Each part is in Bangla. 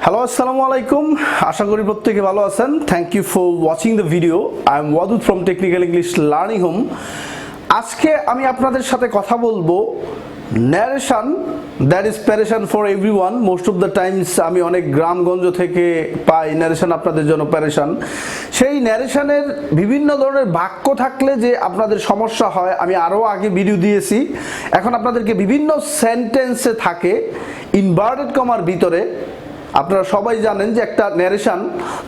হ্যালো আসসালামু আলাইকুম, আশা করি প্রত্যেকে ভালো আছেন। Thank you for watching the video. I am wadud from technical English learning home. আজকে আমি আপনাদের সাথে কথা বলবো ন্যারেশন, দ্যাট ইজ প্যারেশন for everyone. Most of the times আমি অনেক গ্রামগঞ্জ থেকে পাই ন্যারেশন আপনাদের জন্য প্যারেশন। সেই ন্যারেশনের বিভিন্ন ধরনের বাক্য থাকলে যে আপনাদের সমস্যা হয়, আমি আরও আগে ভিডিও দিয়েছি। এখন আপনাদেরকে বিভিন্ন সেন্টেন্সে থাকে ইনভার্টেড কমার ভিতরে। আপনারা সবাই জানেন যে একটা ন্যারেশন,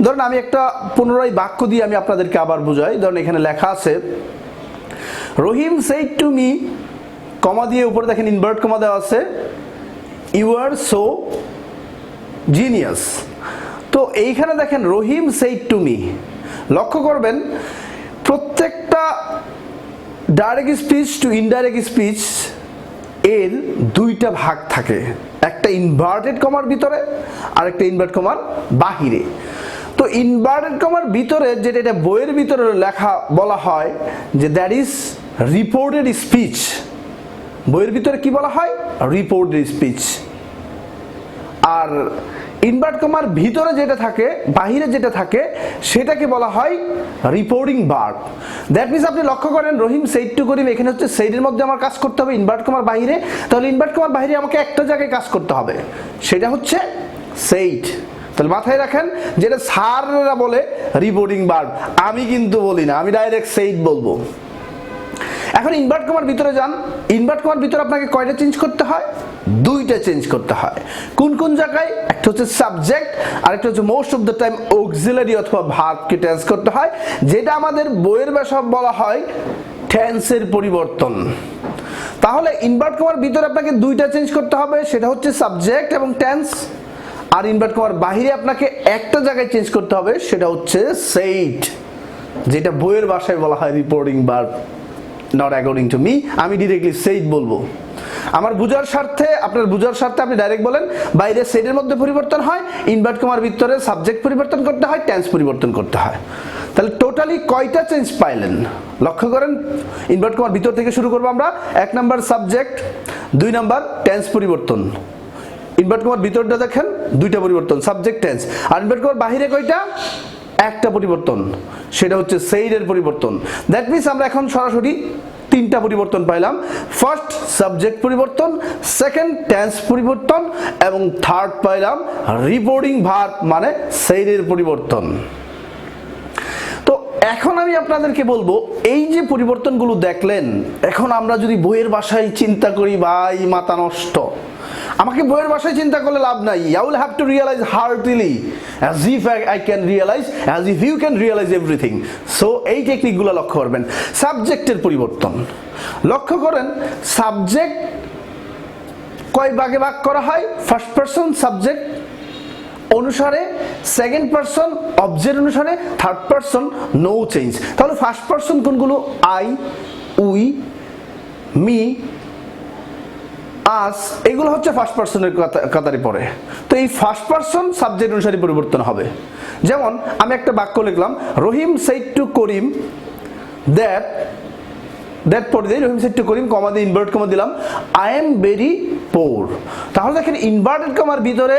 ধরেন আমি একটা পুনরায় বাক্য দিয়ে আমি আপনাদেরকে আবার বুঝাই। ধরেন এখানে লেখা আছে রহিম সেইড টু মি, কমা দিয়ে উপরে দেখেন ইনভার্ট কমা দেওয়া আছে, ইউ আর সো জিনিয়াস। তো এইখানে দেখেন রহিম সেইড টু মি, লক্ষ্য করবেন প্রত্যেকটা direct speech to indirect speech এর দুইটা ভাগ থাকে, একটা ইনভার্টেড কমার ভিতরে আর একটা ইনভার্ট কমার বাহিরে। তো ইনভার্টেড কমার ভিতরে যেটা এটা বইয়ের ভিতরে লেখা বলা হয় যে দ্যাট ইজ রিপোর্টেড স্পিচ। বইয়ের ভিতরে কি বলা হয়? Reported speech. আর ইনভার্ট কমার ভিতরে যেটা থাকে, বাহিরে যেটা থাকে, সেটাকে বলা হয় রিপোর্টিং ভার্ব। দ্যাট মিনস আপনি লক্ষ্য করেন রহিম সেইড টু করিম, এখানে হচ্ছে সেইডের মধ্যে আমার কাজ করতে হবে ইনভার্ট কমার বাহিরে। তাহলে ইনভার্ট কমার বাহিরে আমাকে একটা জায়গায় কাজ করতে হবে, সেটা হচ্ছে সেইড। তাহলে মাথায় রাখেন, যেটা স্যাররা বলে রিপোর্টিং ভার্ব, আমি কিন্তু বলি না, আমি ডাইরেক্ট সেইড বলবো। এখন ইনভার্ট কমার ভিতরে যান। ইনভার্ট কমার ভিতরে আপনাকে কয়টা চেঞ্জ করতে হয়? দুইটা চেঞ্জ করতে হয়। কোন কোন জায়গায়? একটা হচ্ছে সাবজেক্ট, আর একটা হচ্ছে most of the time auxiliary অথবা ভার্বকে চেঞ্জ করতে হয়, যেটা আমাদের বইয়ের ভাষায় বলা হয় টেন্সের পরিবর্তন। তাহলে ইনভার্ট কমার ভিতরে আপনাকে দুইটা চেঞ্জ করতে হবে, সেটা হচ্ছে সাবজেক্ট এবং টেন্স। আর ইনভার্ট কমার বাহিরে আপনাকে একটা জায়গায় চেঞ্জ করতে হবে, সেটা হচ্ছে সেইড, যেটা বইয়ের ভাষায় বলা হয় reporting verb. Not according to me, আমি ডিরেক্টলি সেইড বলবো। আমার বুঝার স্বার্থে, আপনার বুঝার স্বার্থে আপনি ডাইরেক্ট বলেন। বাইরে সেইডের মধ্যে পরিবর্তন হয়, ইনভার্ট কমার ভিতরে সাবজেক্ট পরিবর্তন করতে হয়, টেন্স পরিবর্তন করতে হয়। তাহলে টোটালি কয়টা চেঞ্জ পাইলেন লক্ষ্য করেন। ইনভার্ট কমার ভিতর থেকে শুরু করবো আমরা। 1 নাম্বার সাবজেক্ট, 2 নাম্বার টেন্স পরিবর্তন। ইনভার্ট কমার ভিতরটা দেখেন দুইটা পরিবর্তন, সাবজেক্ট টেন্স। আর ইনভার্ট কমার বাহিরে কয়টা? একটা পরিবর্তন, সেটা হচ্ছে সেইডের পরিবর্তন। দ্যাট মিনস আমরা এখন সরাসরি তিনটা পরিবর্তন পাইলাম। ফার্স্ট সাবজেক্ট পরিবর্তন, সেকেন্ড টেন্স পরিবর্তন, এবং থার্ড পাইলাম রিপোর্টিং ভার্ব মানে সেইডের পরিবর্তন। তো এখন আমি আপনাদেরকে বলবো, এই যে পরিবর্তনগুলো দেখলেন, এখন আমরা যদি বইয়ের ভাষায় চিন্তা করি, ভাই মাথা নষ্ট। আমাকে বইয়ের ভাষায় চিন্তা করলে লাভ নাই। I will have to realize heartily as if I can realize, as if you can realize everything. So এই টেকনিকগুলো লক্ষ্য করবেন। সাবজেক্টের পরিবর্তন লক্ষ্য করেন। সাবজেক্ট কয় ভাগে ভাগ করা হয়? ফার্স্ট পারসন সাবজেক্ট অনুসারে, সেকেন্ড পারসন অবজেক্ট অনুসারে, থার্ড পারসন নো চেঞ্জ। তাহলে ফার্স্ট পারসন কোনগুলো? আই, উই, মি, আস, এগুলো হচ্ছে ফার্স্ট পারসনের কাতারে পড়ে। তো এই ফার্স্ট পারসন সাবজেক্ট অনুসারে পরিবর্তন হবে। যেমন আমি একটা বাক্য লিখলাম, Rahim said to Karim that, that পড়ে দিই রহিম সেইড টু করিম, কমা দিয়ে ইনভার্ট কমা দিলাম, আই এম ভেরি পোর। তাহলে দেখেন ইনভার্টেড কমার ভিতরে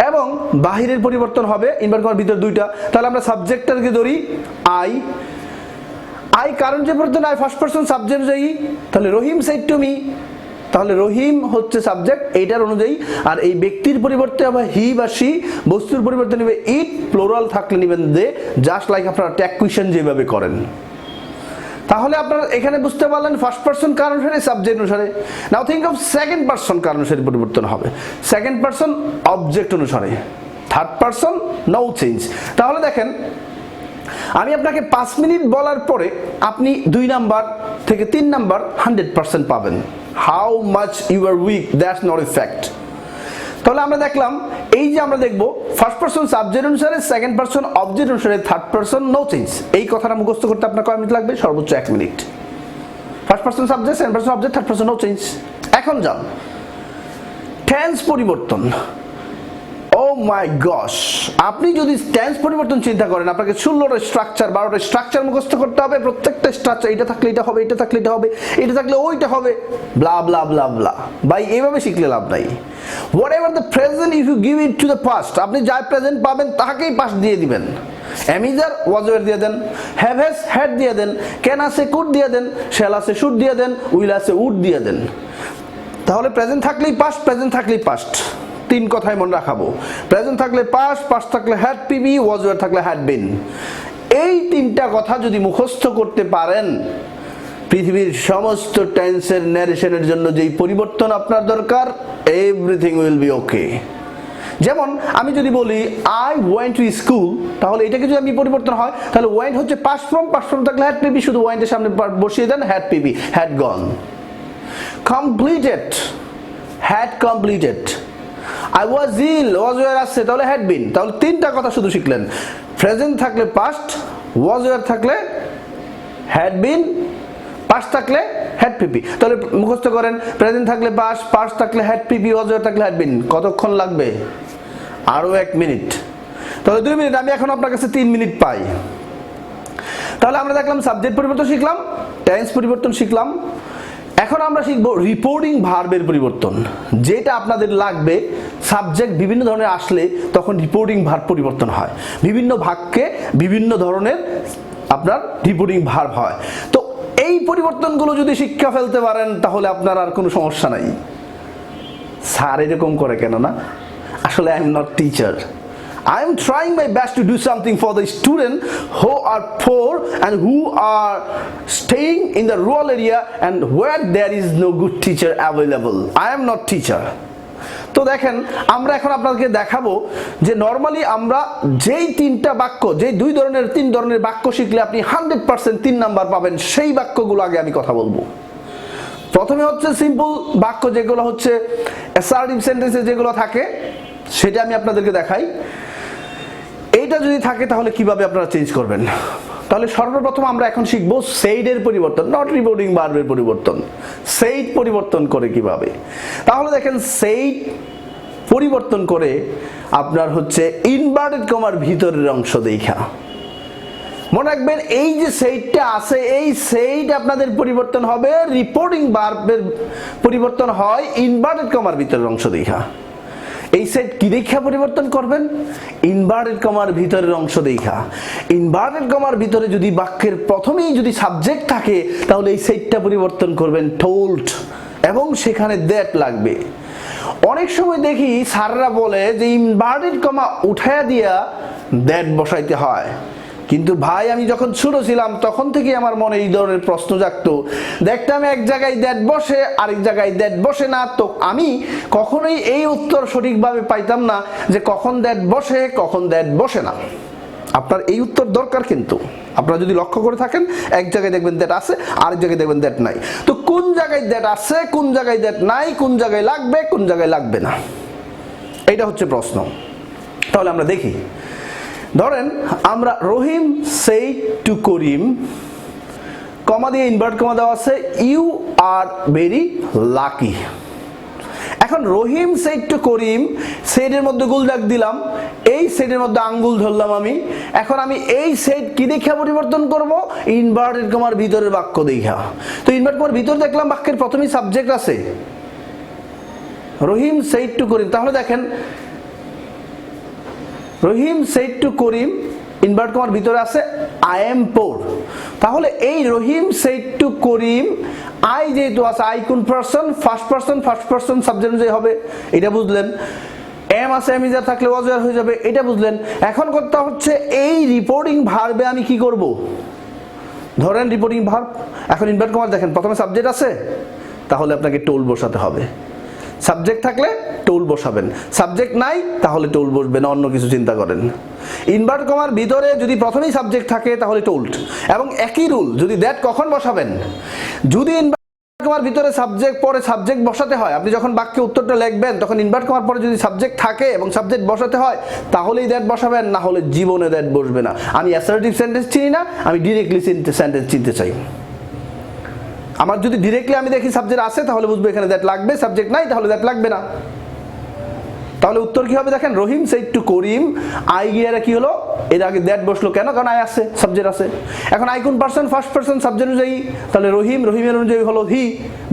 এবং বাহিরের পরিবর্তন হবে। ইনভার্ট কমার ভিতরে দুইটা। তাহলে আমরা সাবজেক্টটাকে ধরি আই, আই কারণ যে পরিবর্তন, আই ফার্স্ট পারসন সাবজেক্ট যাই। তাহলে রহিম সেইড টু মি, তাহলে রহিম হচ্ছে সাবজেক্ট এইটার অনুযায়ী। আর এই ব্যক্তির পরিবর্তে হবে হি বা সি, বস্তুর পরিবর্তে নেবে ইট, প্লোরাল থাকলে নেবেন দে, জাস্ট লাইক আপনারা ট্যাগ কুয়েশন যেভাবে করেন। তাহলে আপনারা এখানে বুঝতে পারলেন ফার্স্ট পারসন কার অনুসারে? সাবজেক্ট অনুসারে। নাও থিঙ্ক অফ সেকেন্ড পারসন কার অনুসারে পরিবর্তন হবে? সেকেন্ড পারসন অবজেক্ট অনুসারে, থার্ড পারসন নো চেঞ্জ। তাহলে দেখেন আমি আপনাকে 5 মিনিট বলার পরে আপনি 2 নাম্বার থেকে 3 নাম্বার 100% পাবেন। How much you are weak, that's not a fact. তাহলে আমরা দেখলাম, এই যে আমরা দেখবো ফার্স্ট পারসন সাবজেক্ট অনুসারে, সেকেন্ড পারসন অবজেক্ট অনুসারে, থার্ড পারসন নো চেঞ্জ। এই কথাটা মুখস্থ করতে আপনার কয় মিনিট লাগবে? সর্বোচ্চ 1 minute. First person subject, second person object, third person no change. এখন যান টেন্স পরিবর্তন। ও মাই গশ, আপনি যদি টেন্স পরিবর্তন চিন্তা করেন, আপনাকে 16টা স্ট্রাকচার 12টা স্ট্রাকচার মুখস্থ করতে হবে। প্রত্যেকটা স্ট্রাকচার এটা থাকলে এটা হবে, এটা থাকলে এটা হবে, এটা থাকলে ওইটা হবে, ব্লা ব্লা ব্লা ব্লা। ভাই এইভাবে শিখলে লাভ নাই। Whatever the present if you give it to the past, আপনি যা প্রেজেন্ট পাবেন তাকেই পাস্ট দিয়ে দিবেন। এমিজার ওয়াজওয়ার দিয়ে দেন, হ্যাভ হ্যাজ হ্যাড দিয়ে দেন, ক্যান আছে কুড দিয়ে দেন, শ্যাল আছে শুড দিয়ে দেন, উইল আছে উড দিয়ে দেন। তাহলে প্রেজেন্ট থাকলেই পাস্ট, প্রেজেন্ট থাকলেই পাস্ট। তিন কথাই মনে রাখাবো, প্রেজেন্ট থাকলে পাস্ট, পাস্ট থাকলে হ্যাড পিবি, ওয়াজওয়ার থাকলে হ্যাড বিন। এই তিনটা কথা যদি মুখস্থ করতে পারেন, পৃথিবীর সমস্ত টেন্সের ন্যারেশনের জন্য যেই পরিবর্তন আপনার দরকার, এভরিথিং উইল বি ওকে। যেমন আমি যদি বলি আই ওয়েন্ট টু স্কুল, তাহলে এটাকে যদি আমি পরিবর্তন হয়, তাহলে ওয়েন্ট হচ্ছে পাস্ট ফর্ম, পাস্ট ফর্ম থাকলে হ্যাড পিবি, শুধু ওয়েন্টের সামনে বসিয়ে দেন had PB, had gone. Completed, had completed. I was ill, was where আছে, তাহলে had been। তাহলে তিনটা কথা শুধু শিখলেন, প্রেজেন্ট থাকলে পাস্ট, was where থাকলে had been, পাস্ট থাকলে had pp। তাহলে মুখস্থ করেন, প্রেজেন্ট থাকলে পাস্ট, পাস্ট থাকলে had pp, was where থাকলে had been। কতক্ষণ লাগবে? আরো 1 মিনিট। তাহলে 2 মিনিট, আমি এখন আপনার কাছে 3 মিনিট পাই। তাহলে আমরা দেখলাম সাবজেক্ট পরিবর্তন শিখলাম, টেন্স পরিবর্তন শিখলাম। এখন আমরা শিখবো রিপোর্টিং ভার্বের পরিবর্তন। যেটা আপনাদের লাগবে, সাবজেক্ট বিভিন্ন ধরনের আসলে তখন রিপোর্টিং ভার্ব পরিবর্তন হয়। বিভিন্ন বাক্যে বিভিন্ন ধরনের আপনার রিপোর্টিং ভার্ব হয়। তো এই পরিবর্তনগুলো যদি শিক্ষা ফেলতে পারেন, তাহলে আপনার আর কোনো সমস্যা নাই। স্যার এরকম করে কেন? না, আসলে I am not teacher. I am trying my best to do something for the students who are poor and who are staying in the rural area and where there is no good teacher available. I am not teacher. তো দেখেন, আমরা এখন আপনাদেরকে দেখাবো যে নরমালি আমরা যেই তিনটা বাক্য, যেই তিন ধরনের বাক্য শিখলে আপনি 100% 3 নাম্বার পাবেন, সেই বাক্যগুলো আগে আমি কথা বলবো। প্রথমে হচ্ছে সিম্পল বাক্য, যেগুলো হচ্ছে অ্যাসার্টিভ সেন্টেন্সে যেগুলো থাকে, সেটা আমি আপনাদেরকে দেখাই। এইটা যদি থাকে তাহলে কিভাবে আপনারা চেঞ্জ করবেন। তাহলে সর্বপ্রথম আমরা এখন শিখবো সেইডের পরিবর্তন, নট রিপোর্টিং ভার্বের পরিবর্তন। সেইড পরিবর্তন করে কিভাবে? তাহলে দেখেন, সেইড পরিবর্তন করে আপনার হচ্ছে ইনভার্টেড কমার ভিতরের অংশ দেখা। মনে রাখবেন, এই যে সেইডটা আছে, এই সেইড আপনাদের পরিবর্তন হবে, রিপোর্টিং ভার্বের পরিবর্তন হয় ইনভার্টেড কমার ভিতরের অংশ দেখা। এই সেট কি দেখা পরিবর্তন করবেন? ইনভার্টেড কমার ভিতরের অংশ দেখা। ইনভার্টেড কমার ভিতরে যদি বাক্যের প্রথমেই যদি সাবজেক্ট থাকে, তাহলে এই সেটটা পরিবর্তন করবেন টোল্ড, এবং সেখানে দ্যাট লাগবে। অনেক সময় দেখি স্যাররা বলে যে ইনভার্টেড কমা উঠায়া দিয়া দ্যাট বসাইতে হয়, কিন্তু ভাই আমি যখন ছোট ছিলাম তখন থেকে আমার মনে এই ধরনের প্রশ্ন জাগতো। দেখতাম এক জায়গায় দ্যাট বসে, আরেক জায়গায় দ্যাট বসে না। তো আমি কখনোই এই উত্তর সঠিকভাবে পাইতাম না যে কখন দ্যাট বসে, কখন দ্যাট বসে না। আপনার এই উত্তর দরকার, কিন্তু আপনারা যদি লক্ষ্য করে থাকেন, এক জায়গায় দেখবেন দ্যাট আছে, আরেক জায়গায় দেখবেন দ্যাট নাই। তো কোন জায়গায় দ্যাট আছে, কোন জায়গায় দ্যাট নাই, কোন জায়গায় লাগবে, কোন জায়গায় লাগবে না, এইটা হচ্ছে প্রশ্ন। তাহলে আমরা দেখি। ধরেন আমরা রহিম সেই টু করিম, কমা দিয়ে ইনভার্ট কমা দেওয়া আছে, ইউ আর ভেরি লাকি। এখন রহিম সেড টু করিম, সেডের মধ্যে গুল দাগ দিলাম, এই সেডের মধ্যে আঙ্গুল ধরলাম আমি। এখন আমি এই সেড কি দেখা পরিবর্তন করব? ইনভার্টেড কমার ভিতরের বাক্য দেখা। তো ইনভার্ট কমার ভিতর দেখলাম বাক্যের প্রথমেই সাবজেক্ট আছে, রহিম সেড টু করিম। তাহলে দেখেন, Rahim said to Karim, invert কমার ভিতরে আছে আই এম পোর। তাহলে এই রহিম সেড টু করিম, আই যেহেতু আছে, আই কোন পারসন? ফার্স্ট পারসন সাবজেক্ট অনুযায়ী হবে, এটা বুঝলেন। এম আছে, এম ইজার থাকলে ওয়াজ ওয়ার হয়ে যাবে, এটা বুঝলেন। এখন কথা হচ্ছে এই রিপোর্টিং ভার্বে আমি কি করব? ধরেন রিপোর্টিং ভার্ব, এখন ইনভার্ট কমার দেখেন প্রথমে সাবজেক্ট আছে, তাহলে আপনাকে টোল বসাতে হবে। সাবজেক্ট থাকলে টোল বসাবেন, সাবজেক্ট নাই তাহলে টোল বসবে না, অন্য কিছু চিন্তা করেন। ইনভার্ট কমার ভিতরে যদি প্রথমেই সাবজেক্ট থাকে তাহলে টোল্ড, এবং একই রুল। যদি দ্যাট কখন বসাবেন? যদি ইনভার্ট কমার ভিতরে সাবজেক্ট পরে সাবজেক্ট বসাতে হয়, আপনি যখন বাক্যে উত্তরটা লিখবেন তখন ইনভার্ট কমার পরে যদি সাবজেক্ট থাকে এবং সাবজেক্ট বসাতে হয়, তাহলেই দ্যাট বসাবেন, না হলে জীবনে দ্যাট বসবে না। আমি অ্যাসার্টিভ সেন্টেন্স চিনি না, আমি ডিরেক্টলি সেন্টেন্স চিনতে চাই। আমার যদি ডিরেক্টলি আমি দেখি সাবজেক্ট আছে, তাহলে বুঝবো এখানে দ্যাট লাগবে, সাবজেক্ট নাই তাহলে দ্যাট লাগবে না। তাহলে উত্তর কি হবে দেখেন, Rahim said to Karim, I গিয়ে কি হলো, এর আগে দ্যাট বসলো কেন, কারণ আই আছে, সাবজেক্ট আছে। এখন আই কোন পারসন, ফার্স্ট পারসন, সাবজেক্ট অনুযায়ী, তাহলে রহিম, রহিমের অনুযায়ী হলো হি,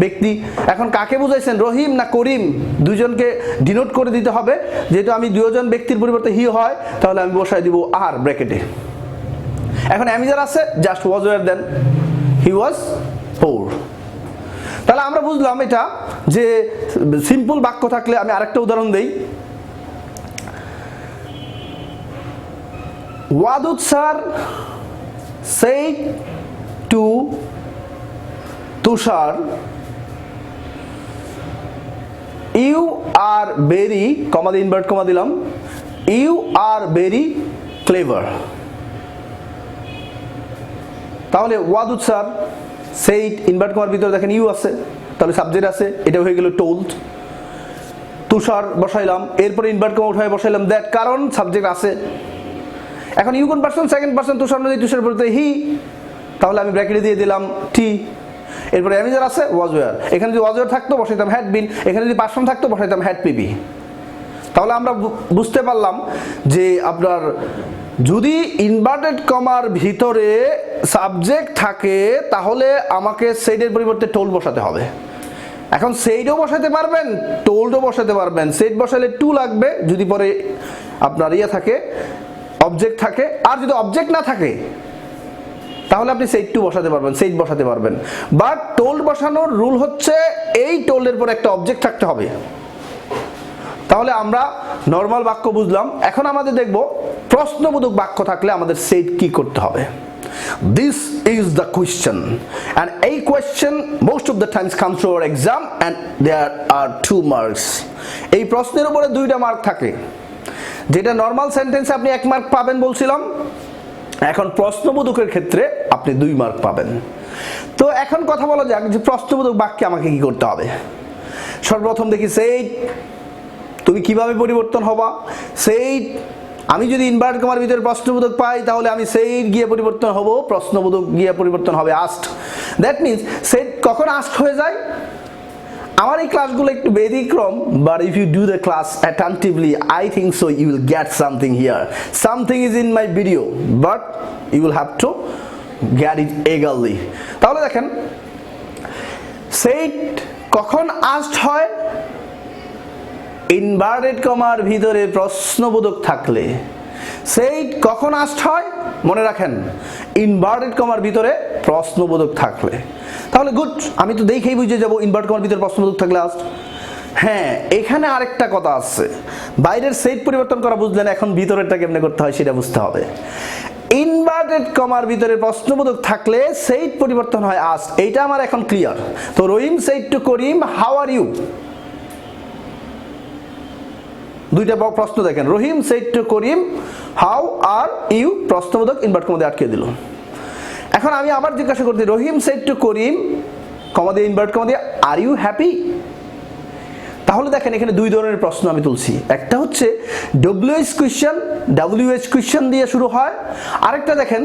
ব্যক্তি। এখন কাকে বুঝাইছেন, রহিম না করিম, দুজনকে ডিনোট করে দিতে হবে। যেহেতু আমি দুজন ব্যক্তির পরিবর্তে হি হয়, তাহলে আমি বসাই দিব আর ব্র্যাকেটে। এখন অ্যামিজার আছে, জাস্ট ওয়াজ ওয়ার দেন, হি ওয়াজ পোর। তাহলে আমরা বুঝলাম এটা যে সিম্পল বাক্য থাকলে, আমি আরেকটা উদাহরণ দেই। wadud sir said to Tushar, you are very, কমা দিয়ে ইনভার্ট কমা দিলাম, you are very clever। তাহলে wadud sir said, ইনভার্ট কমার ভিতরে দেখেন ইউ আছে, তাহলে সাবজেক্ট আছে, এটা হয়ে গেল told। তুষার বসাইলাম, এরপরে ইনভার্ট কমা উঠায় বসাইলাম দ্যাট, কারণ সাবজেক্ট আছে। এখন ইউ কোন পারসন, সেকেন্ড পারসন, তুষার অনুযায়ী তুষার বলতে হি, তাহলে আমি ব্র্যাকেটে দিয়ে দিলাম টি। এরপরে অ্যামিজার আছে, ওয়াজ ওয়ার, এখানে যদি ওয়াজ ওয়ার থাকতো বসাইতাম হ্যাড বিন, এখানে যদি পারসন থাকতো বসাইতাম হ্যাড পিবি। তাহলে আমরা বুঝতে পারলাম যে আপনার যদি ইনভার্টেড কমার ভিতরে সাবজেক্ট থাকে, তাহলে আমাকে সেডের পরিবর্তে টোল্ড বসাতে হবে। এখন সেইডও বসাতে পারবেন, টোল্ডও বসাতে পারবেন। সেড বসালে টু লাগবে যদি পরে আপনার ইয়ে থাকে, অবজেক্ট থাকে। আর যদি অবজেক্ট না থাকে তাহলে আপনি সেইড টু বসাতে পারবেন, সেইড বসাতে পারবেন। বাট টোল্ড বসানোর রুল হচ্ছে এই টোল্ডের পর একটা অবজেক্ট থাকতে হবে। তাহলে আমরা নর্মাল বাক্য বুঝলাম। এখন আমাদের দেখব প্রশ্নবোধক বাক্য থাকলে আমাদের সেইড কি করতে হবে। This is the question, and a question most of the times comes to our exam and there are 2 marks. এই প্রশ্নের উপরে 2টা মার্ক থাকে, যেটা নর্মাল সেন্টেন্সে আপনি 1 মার্ক পাবেন বলছিলাম, এখন প্রশ্নবোধকের ক্ষেত্রে আপনি 2 মার্ক পাবেন। তো এখন কথা বলা যাক যে প্রশ্নবোধক বাক্যে আমাকে কি করতে হবে। সর্বপ্রথম দেখি সেইড, তুমি কিভাবে পরিবর্তন হবা। সেইড, আমি যদি ইনভার্ট কমার ভিতরে প্রশ্নবোধক পাই তাহলে আমি সেইড গিয়ে পরিবর্তন হব, প্রশ্নবোধক গিয়ে পরিবর্তন হবে আস্কড। দ্যাট মিন্স সেইড কখন আস্কড হয়ে যায়। আমার এই ক্লাসগুলো একটু ব্যতিক্রম, but if you do the class attentively I think so you will get something here. Something is in my video, but you will have to get it eagerly. তাহলে দেখেন সেইড কখন আস্কড হয়, ইনভার্টেড কমার ভিতরে প্রশ্নবোধক থাকলে। সেইড কখন আস্কড হয়, মনে রাখেন ইনভার্টেড কমার ভিতরে প্রশ্নবোধক থাকলে। তাহলে গুড, আমি তো দেখেই বুঝে যাব ইনভার্টেড কমার ভিতরে প্রশ্নবোধক থাকলে আস্কড। হ্যাঁ, এখানে আরেকটা কথা আছে, বাইরের সেইড পরিবর্তন করা বুঝলেন, এখন ভিতরেরটা কেমনে করতে হয় সেটা বুঝতে হবে। ইনভার্টেড কমার ভিতরে প্রশ্নবোধক থাকলে সেইড পরিবর্তন হয় আস্কড, এইটা আমার এখন ক্লিয়ার। তো Rahim said to Karim how are you, 2টা প্রশ্ন দেখেন, Rahim said to Karim how are you, প্রশ্নবোধক ইনভার্ট কমা দিয়ে আটকে দিল। এখন আমি আবার জিজ্ঞাসা করছি, রহিম সেড টু করিম কমা দিয়ে ইনভার্ট কমা দিয়ে আর ইউ হ্যাপি। তাহলে দেখেন এখানে 2 ধরনের প্রশ্ন আমি তুলছি, একটা হচ্ছে ডব্লিউএইচ কোয়েশ্চেন, ডব্লিউএইচ কোয়েশ্চেন দিয়ে শুরু হয়, আরেকটা দেখেন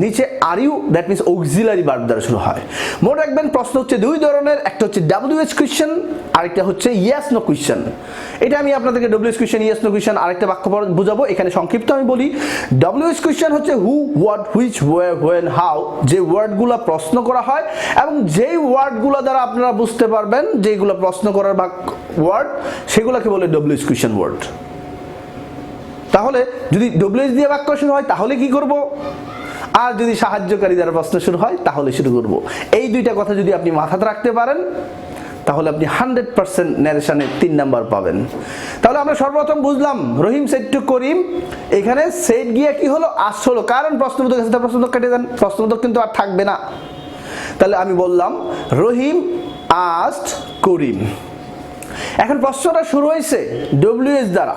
নিচে are you, that means auxiliary verb দ্বারা শুরু হয়। মনে রাখবেন প্রশ্ন হচ্ছে 2 ধরনের, একটা হচ্ছে ডব্লিউএইচ কোয়েশ্চেন, আরেকটা হচ্ছে ইয়েস নো কোয়েশ্চেন। এটা আমি আপনাদেরকে WH question, yes no question আরেকটা বাক্য বুঝাবো, এখানে সংক্ষিপ্ত আমি বলি। ডব্লিউএইচ কোয়েশ্চেন হচ্ছে who, what, which, where, when, how, যে ওয়ার্ডগুলো প্রশ্ন করা হয় এবং যেই ওয়ার্ডগুলো দ্বারা আপনারা বুঝতে পারবেন যেগুলো প্রশ্ন করার ওয়ার্ড, সেগুলোকে বলে ডব্লিউএইচ কোয়েশ্চেন ওয়ার্ড। তাহলে যদি ডব্লিউএইচ দিয়ে বাক্য শুরু হয় তাহলে কি করব, আর যদি সাহায্যকারী দ্বারা প্রশ্ন শুরু হয় তাহলে শুরু করব। এই 2টা কথা যদি আপনি মাথাতে রাখতে পারেন তাহলে আপনি 100% ন্যারেশনে 3 নাম্বার পাবেন। তাহলে আমরা সর্বপ্রথম বুঝলাম রহিম সেড টু করিম, এখানে সেড গিয়ে কি হলো, আস্কড হলো, কারণ প্রশ্নবোধক আছে, প্রশ্নবোধক কেটে দেন, প্রশ্নবোধক কিন্তু আর থাকবে না। তাহলে আমি বললাম রহিম আস্কড করিম। এখন প্রশ্নটা শুরু হয়েছে ডব্লিউএইচ দ্বারা,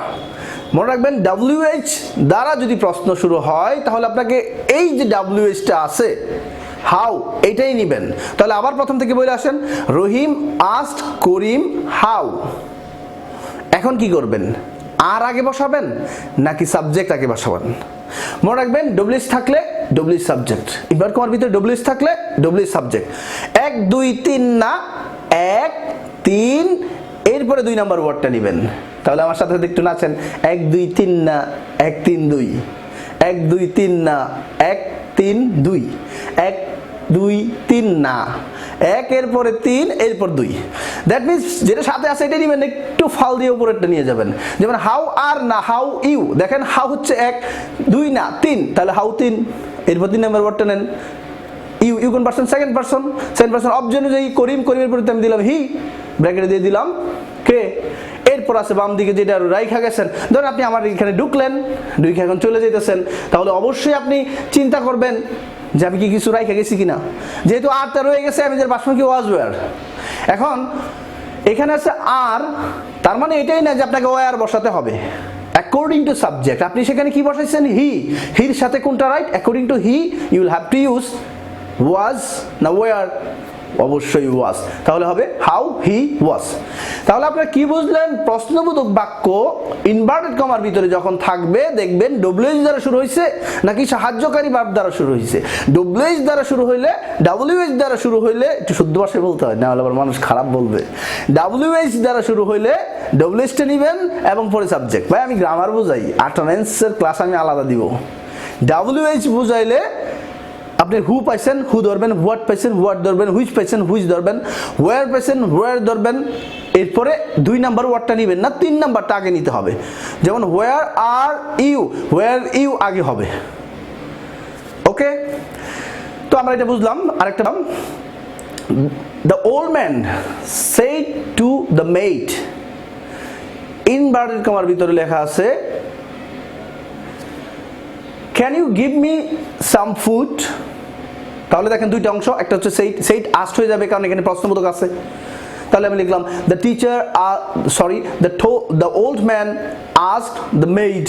মনে রাখবেন ডব্লিউএইচ দ্বারা যদি প্রশ্ন শুরু হয় তাহলে আপনাকে এই যে ডব্লিউএইচটা আছে হাউ, এটাই নেবেন। তাহলে আবার প্রথম থেকে বলে আসেন, রহিম আস্কড করিম হাউ। এখন কি করবেন, আর আগে বসাবেন নাকি সাবজেক্ট আগে বসাবেন। মনে রাখবেন ডব্লিউএইচ থাকলে ডব্লিউএইচ সাবজেক্ট, ইনভার্ট কমার ভিতরে ডব্লিউএইচ থাকলে ডব্লিউএইচ সাবজেক্ট। 1 2 3 না, 1 3, এরপরে 2 নাম্বার ওয়ার্ডটা নেবেন, তাহলে আমার সাথে একটু নাচেন। 1 2 3 না 1 3 2, 1 2 3 না 1 3 2, 1 2 3 না 1 এর পরে 3 এরপর 2। দ্যাট মিনস যেটা সাথে আছে এটা নিবেন, একটু ফাল দিয়ে উপরেরটা নিয়ে যাবেন। যেমন হাউ আর না হাউ ইউ, দেখেন হাউ হচ্ছে 1 2 না 3, তাহলে হাউ 3 এরপর 3 নাম্বার ওয়ার্ডটা নেন। ইউ ইউ কোন person? Second person. Second person object অনুযায়ী করিম, করিমের পরে আমি দিলাম হি, ব্র্যাকেটে দিয়ে দিলাম কে। এরপর আছে বাম দিকে যেটা রাইখা গেছেন, ধরেন আপনি আমার এখানে ঢুকলেন, ঢুকে এখন চলে যেতেছেন, তাহলে অবশ্যই আপনি চিন্তা করবেন যে আমি কি কিছু রাইখা গেছি কিনা। যেহেতু আরটা রয়ে গেছে, আমি যে বাসন কি ওয়াজ ওয়ার। এখন এখানে আছে আর, তার মানে এটাই না যে আপনাকে ওয়ার বসাতে হবে। অ্যাকর্ডিং টু সাবজেক্ট আপনি সেখানে কি বসাইছেন? হি। হির সাথে কোনটা right? According to he you will have to use was না ওয়ার? অবশ্যই ওয়াজ। তাহলে হবে হাউ হি ওয়াজ। তাহলে আপনারা কি বুঝলেন? প্রশ্নবোধক বাক্য ইনভার্টেড কমার ভিতরে যখন থাকবে, দেখবেন ডব্লিউএইচ দ্বারা শুরু হয়েছে নাকি সাহায্যকারী ভার্ব দ্বারা শুরু হয়েছে। ডব্লিউএইচ দ্বারা শুরু হইলে, ডাব্লিউএইচ দ্বারা শুরু হইলে, একটু শুদ্ধ ভাষায় বলতে হয়, না হলে আবার মানুষ খারাপ বলবে। ডাব্লিউএইচ দ্বারা শুরু হইলে ডব্লিউএইচটা নেবেন এবং পরে সাবজেক্ট। ভাই আমি গ্রামার বুঝাই, অ্যাটেন্ডেন্সের ক্লাস আমি আলাদা দিব। ডাব্লিউএইচ বুঝাইলে আপনি হু পাইছেন, হু ধরবেন, হোয়াট পাইছেন, হোয়াট ধরবেন, হুইচ পাইছেন, হুইচ ধরবেন, ওয়্যার পাইছেন, ওয়্যার ধরবেন। এরপরে 2 নাম্বার ওয়ার্ডটা নেবেন না, 3 নাম্বারটা আগে নিতে হবে। যেমন হোয়ার আর ইউ, হোয়ার ইউ আগে হবে। ওকে, তো আমরা এটা বুঝলাম। আরেকটা নাম, the old man said to the maid, inverted comma ভিতরে লেখা আছে can you give me some food. তাহলে দেখেন দুইটা অংশ, একটা হচ্ছে সেইট আস্ট হয়ে যাবে কারণ এখানে প্রশ্নবোধক আছে। তাহলে আমি লিখলাম the teacher the old man asked the maid.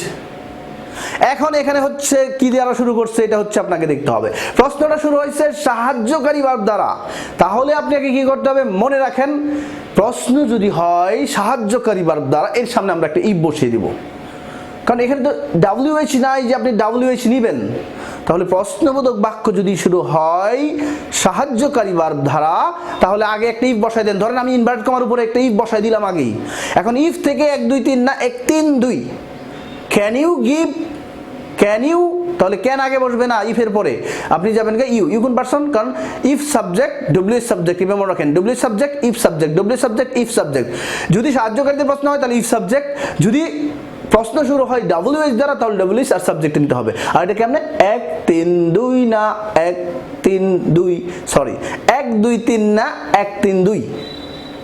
এখন এখানে হচ্ছে কি দ্বারা শুরু করছে, এটা হচ্ছে আপনাকে দেখতে হবে। প্রশ্নটা শুরু হয়েছে সাহায্যকারী ভার্ব দ্বারা, তাহলে আপনাকে কি করতে হবে? মনে রাখেন, প্রশ্ন যদি হয় সাহায্যকারী ভার্ব দ্বারা, এর সামনে আমরা একটা ইফ বসিয়ে দিব, কারণ এখানে তো ডাব্লিউএইচ নাই যে আপনি ডাব্লিউএইচ নেবেন। তাহলে প্রশ্নবোধক বাক্য যদি শুরু হয় সাহায্যকারী ভার্ব দ্বারা, তাহলে আগে একটা ইফ বসাই দেন। ধরেন আমি ইনভার্টেড কমার উপরে একটা ইফ বসাই দিলাম আগেই। এখন ইফ থেকে 1 2 3 না 1 3 2, can you give, can you, তাহলে ক্যান আগে বসবে না ইফের পরে, আপনি যাবেন ইউ। ইউ কোন পারসন? কারণ ইফ সাবজেক্ট ডব্লিউএইচ সাবজেক্ট, মনে রাখেন WH subject if subject, WH subject if subject. যদি সাহায্যকারীদের প্রশ্ন হয় তাহলে ইফ সাবজেক্ট, যদি প্রশ্ন শুরু হয় ডাব্লিউএইচ দ্বারা তাহলে ডব্লিউএইচ আর সাবজেক্ট নিতে হবে। আর এটা কেমনে? 1 3 2 না 1 3 2, সরি 1 2 3 না 1 3 2,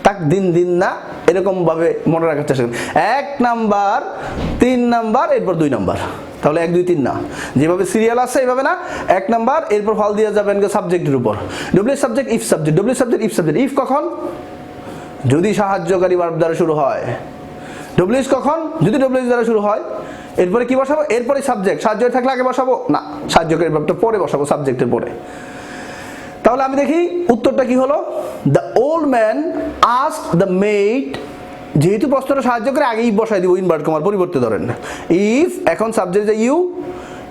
তাক দিন দিন না, এরকম ভাবে মনে রাখার চেষ্টা করুন। 1 নাম্বার 3 নাম্বার এরপর 2 নাম্বার, তাহলে 1 2 3 না, যেভাবে সিরিয়াল আছে এইভাবে না। 1 নাম্বার এরপর ফল দিয়ে যাবেন সাবজেক্টের উপর, WH subject if subject, WH subject if subject. If কখন? যদি সাহায্যকারী ভার্ব দ্বারা শুরু হয়। ডব্লিউএইচ কখন? যদি ডব্লিউএইচ দ্বারা শুরু হয়। এরপরে কি বসাবো? এরপরে সাবজেক্ট। সাহায্য থাকলে আগে বসাবো না, সাহায্যকারী ভার্বটা পরে বসাবো সাবজেক্টের পরে। তাহলে আমি দেখি উত্তরটা কি হলো। The old man asked the maid, যেহেতু প্রশ্নটা সাহায্য করে আগেই বসাই দিব ইনভার্ট কমার পরিবর্তে। ধরেন ইফ, এখন সাবজেক্ট যে ইউ,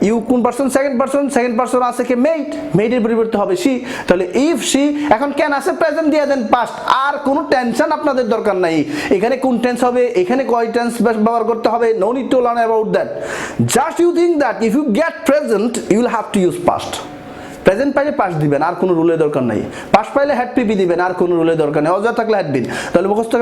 ইউ কোন person? Second person. Second person আছে কি? মেইড, মেইডের পরিবর্তে হবে সি। তাহলে ইফ সি, এখন ক্যান আছে প্রেজেন্ট দিয়ে দেন পাস্ট, আর কোনো টেনশন আপনাদের দরকার নাই। এখানে কোন টেন্স হবে, এখানে কয় টেন্স ব্যবহার করতে হবে, no need to learn about that. Just you think that if you get present you will have to use past. Present পাইলে পাস্ট দিবেন, আর কোনো রুলের দরকার নাই। পাস্ট পাইলে হ্যাড পিপি দিবেন, আর কোনো রুলের দরকার নেই। অযথা থাকলে হ্যাড বিন। তাহলে মুখস্থ